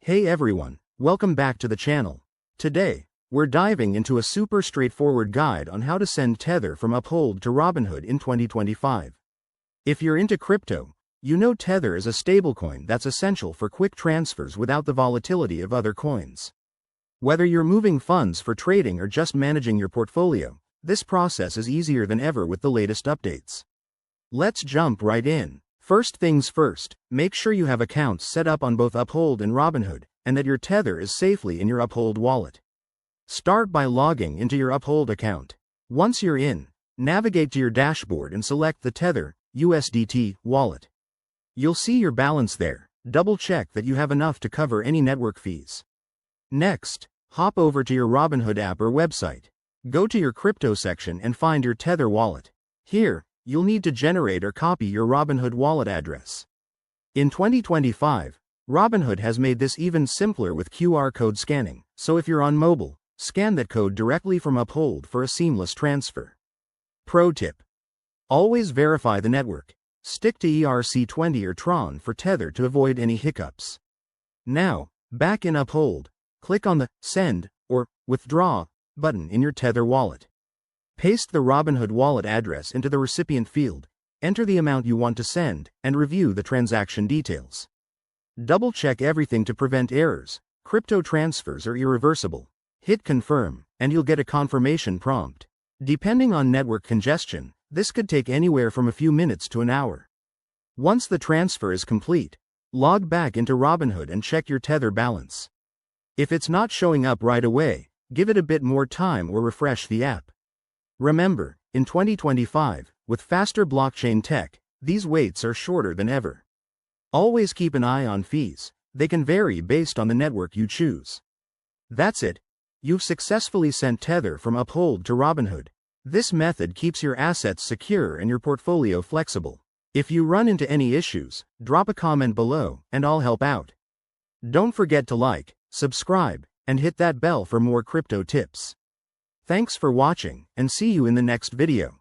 Hey everyone, welcome back to the channel. Today, we're diving into a super straightforward guide on how to send Tether from Uphold to Robinhood in 2025. If you're into crypto, you know Tether is a stablecoin that's essential for quick transfers without the volatility of other coins. Whether you're moving funds for trading or just managing your portfolio, this process is easier than ever with the latest updates. Let's jump right in. First things first, make sure you have accounts set up on both Uphold and Robinhood, and that your Tether is safely in your Uphold wallet. Start by logging into your Uphold account. Once you're in, navigate to your dashboard and select the Tether USDT wallet. You'll see your balance there. Double check that you have enough to cover any network fees. Next, hop over to your Robinhood app or website. Go to your crypto section and find your Tether wallet. Here, you'll need to generate or copy your Robinhood wallet address. In 2025, Robinhood has made this even simpler with QR code scanning, so if you're on mobile, scan that code directly from Uphold for a seamless transfer. Pro tip: always verify the network. Stick to ERC20 or Tron for Tether to avoid any hiccups. Now, back in Uphold, click on the Send or Withdraw button in your Tether wallet. Paste the Robinhood wallet address into the recipient field, enter the amount you want to send, and review the transaction details. Double-check everything to prevent errors. Crypto transfers are irreversible. Hit Confirm, and you'll get a confirmation prompt. Depending on network congestion, this could take anywhere from a few minutes to an hour. Once the transfer is complete, log back into Robinhood and check your Tether balance. If it's not showing up right away, give it a bit more time or refresh the app. Remember, in 2025, with faster blockchain tech, these waits are shorter than ever. Always keep an eye on fees. They can vary based on the network you choose. That's it. You've successfully sent Tether from Uphold to Robinhood. This method keeps your assets secure and your portfolio flexible. If you run into any issues, drop a comment below, and I'll help out. Don't forget to like, subscribe, and hit that bell for more crypto tips. Thanks for watching, and see you in the next video.